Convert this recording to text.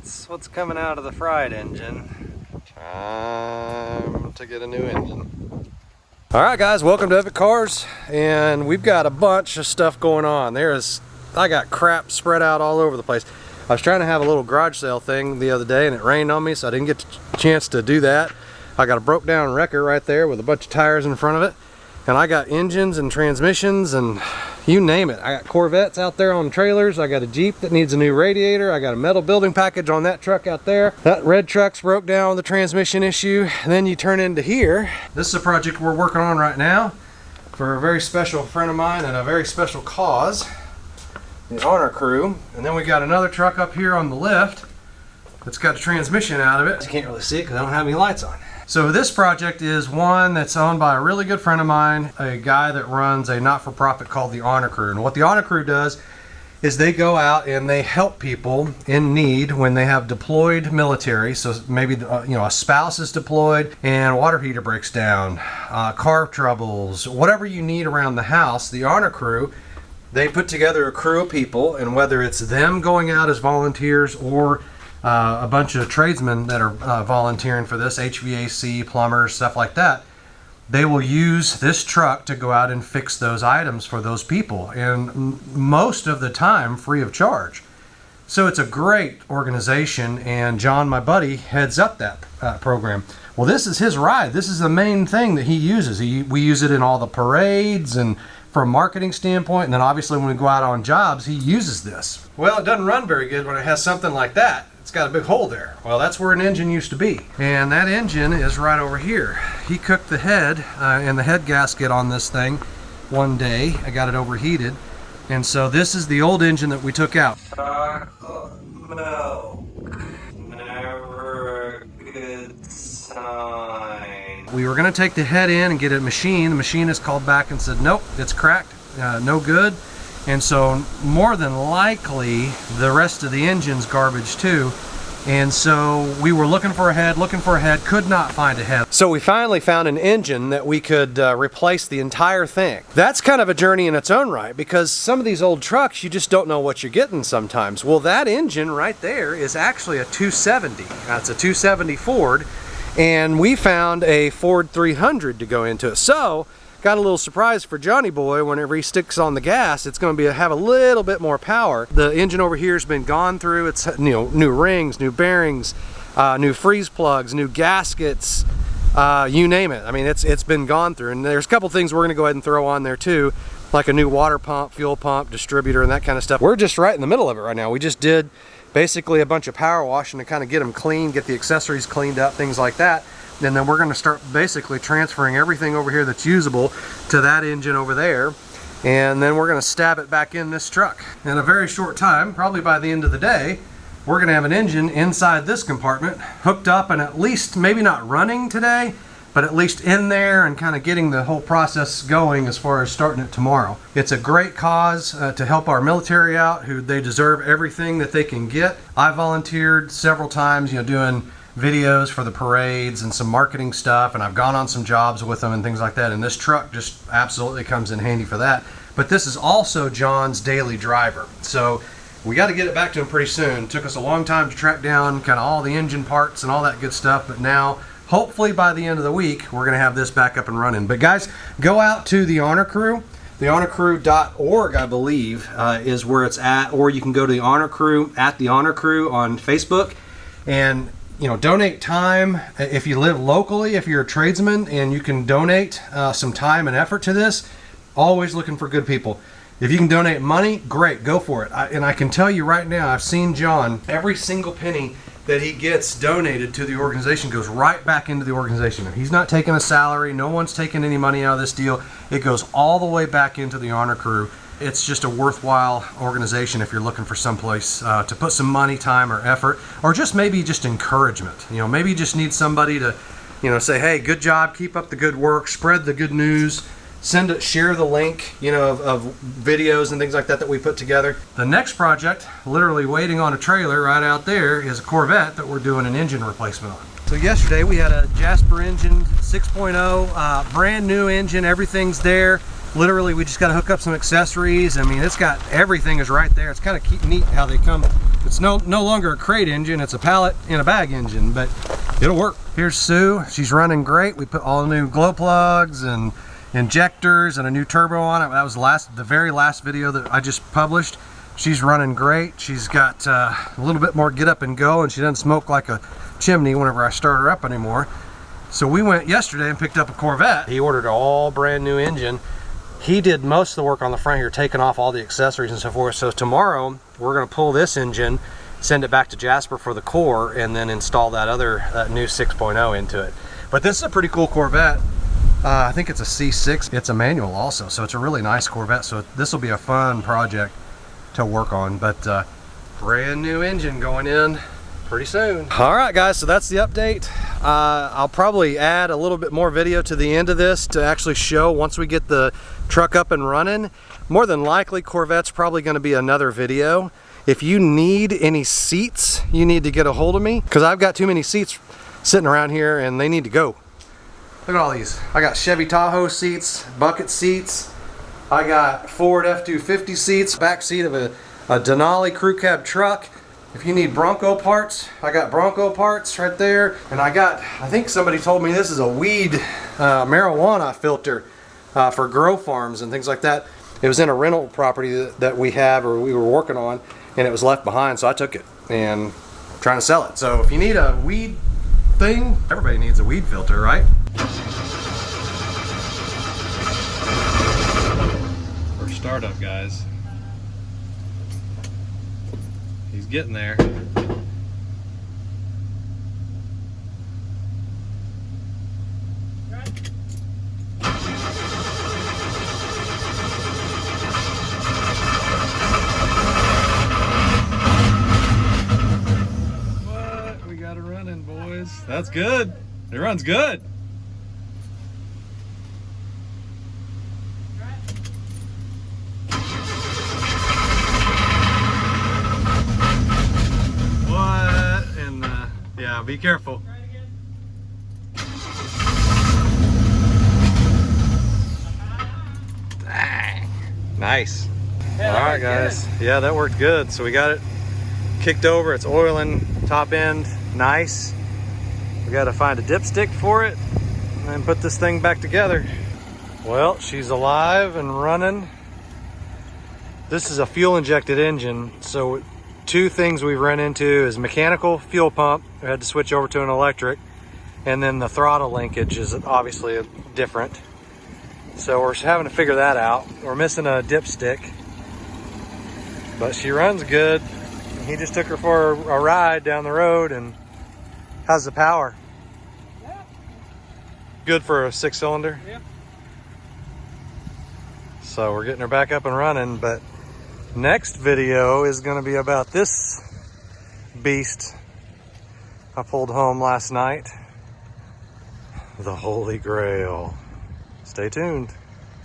what's coming out of the fried engine. Time to get a new engine. All right, guys, welcome to Epic Cars, and we've got a bunch of stuff going on. I got crap spread out all over the place. I was trying to have a little garage sale thing the other day, and it rained on me, so I didn't get the chance to do that. I got a broke down wrecker right there with a bunch of tires in front of it, and I got engines and transmissions and you name it. I got Corvettes out there on trailers. I got a Jeep that needs a new radiator. I got a metal building package on that truck out there. That red truck's broke down with the transmission issue. And then you turn into here. This is a project we're working on right now for a very special friend of mine and a very special cause, the Honor Crew. And then we got another truck up here on the left that's got a transmission out of it. You can't really see it because I don't have any lights on. So this project is one that's owned by a really good friend of mine, a guy that runs a not-for-profit called the Honor Crew. And what the Honor Crew does is they go out and they help people in need when they have deployed military. So maybe a spouse is deployed and water heater breaks down, car troubles, whatever you need around the house. The Honor Crew, they put together a crew of people, and whether it's them going out as volunteers or a bunch of tradesmen that are volunteering for this, HVAC, plumbers, stuff like that, they will use this truck to go out and fix those items for those people, and most of the time free of charge. So it's a great organization, and John, my buddy, heads up that program. Well, this is his ride. This is the main thing that he uses. We use it in all the parades and from a marketing standpoint, and then obviously when we go out on jobs, he uses this. Well, it doesn't run very good when it has something like that. It's got a big hole there. Well, that's where an engine used to be. And that engine is right over here. He cooked the head and the head gasket on this thing one day. I got it overheated. And so this is the old engine that we took out. Milk. Never a good sign. We were gonna take the head in and get it machined. The machinist called back and said, nope, it's cracked, no good. And so more than likely the rest of the engine's garbage too. And so we were looking for a head, could not find a head. So we finally found an engine that we could replace the entire thing. That's kind of a journey in its own right, because some of these old trucks, you just don't know what you're getting sometimes. Well, that engine right there is actually a 270. That's a 270 Ford, and we found a Ford 300 to go into it. So got a little surprise for Johnny Boy. Whenever he sticks on the gas, it's going to have a little bit more power. The engine over here has been gone through. It's new rings, new bearings, new freeze plugs, new gaskets, you name it. I mean, it's been gone through. And there's a couple things we're going to go ahead and throw on there too, like a new water pump, fuel pump, distributor, and that kind of stuff. We're just right in the middle of it right now. We just did basically a bunch of power washing to kind of get them clean, get the accessories cleaned up, things like that. And then we're going to start basically transferring everything over here that's usable to that engine over there, and then we're going to stab it back in this truck. In a very short time, probably by the end of the day, we're going to have an engine inside this compartment hooked up and at least, maybe not running today, but at least in there and kind of getting the whole process going as far as starting it tomorrow. It's a great cause to help our military out, who they deserve everything that they can get. I volunteered several times, doing videos for the parades and some marketing stuff, and I've gone on some jobs with them and things like that, and this truck just absolutely comes in handy for that. But this is also John's daily driver, so we got to get it back to him pretty soon. It took us a long time to track down kind of all the engine parts and all that good stuff, but now hopefully by the end of the week we're going to have this back up and running. But guys, go out to the Honor Crew. TheHonorCrew.org, I believe, is where it's at, or you can go to the Honor Crew at the Honor Crew on Facebook, and donate time. If you live locally, if you're a tradesman and you can donate some time and effort to this, always looking for good people. If you can donate money, great, go for it. And I can tell you right now, I've seen John, every single penny that he gets donated to the organization goes right back into the organization. He's not taking a salary, no one's taking any money out of this deal. It goes all the way back into the Honor Crew. It's just a worthwhile organization if you're looking for someplace to put some money, time, or effort, or just maybe just encouragement. Maybe you just need somebody to, say, hey, good job, keep up the good work, spread the good news, share the link, of videos and things like that we put together. The next project, literally waiting on a trailer right out there, is a Corvette that we're doing an engine replacement on. So yesterday we had a Jasper engine 6.0, brand new engine, everything's there. Literally, we just got to hook up some accessories. I mean, it's got everything is right there. It's kind of neat how they come It's no longer a crate engine, it's a pallet in a bag engine, but it'll work. Here's Sue, she's running great. We put all new glow plugs and injectors and a new turbo on it. That was the very last video that I just published. She's running great. She's got a little bit more get up and go, and she doesn't smoke like a chimney whenever I start her up anymore. So we went yesterday and picked up a Corvette. He ordered an all brand new engine. He did most of the work on the front here, taking off all the accessories and so forth. So tomorrow we're going to pull this engine, send it back to Jasper for the core, and then install that new 6.0 into it. But this is a pretty cool Corvette. I think it's a C6. It's a manual also, so it's a really nice Corvette. So this will be a fun project to work on. But brand new engine going in pretty soon. All right, guys, so that's the update. I'll probably add a little bit more video to the end of this to actually show once we get the truck up and running. More than likely, Corvette's probably going to be another video. If you need any seats, you need to get a hold of me, because I've got too many seats sitting around here and they need to go. Look at all these. I got Chevy Tahoe seats, bucket seats. I got Ford F-250 seats, back seat of a Denali crew cab truck. If you need Bronco parts, I got Bronco parts right there. And I think somebody told me this is a weed marijuana filter for grow farms and things like that. It was in a rental property that we have, or we were working on, and it was left behind, so I took it and I'm trying to sell it. So if you need a weed thing, everybody needs a weed filter, right? First startup, guys. He's getting there. What? We got it running, boys. That's good. It runs good. Yeah, be careful. Dang. Nice. All right, guys. Yeah, that worked good. So we got it kicked over. It's oiling top end. Nice. We got to find a dipstick for it and then put this thing back together. Well, she's alive and running. This is a fuel injected engine. So two things we've run into is mechanical fuel pump. We had to switch over to an electric, and then the throttle linkage is obviously different. So we're having to figure that out. We're missing a dipstick, but she runs good. He just took her for a ride down the road. And how's the power? Yeah. Good for a 6-cylinder? Yeah. So we're getting her back up and running, but next video is going to be about this beast I pulled home last night. The Holy Grail. Stay tuned.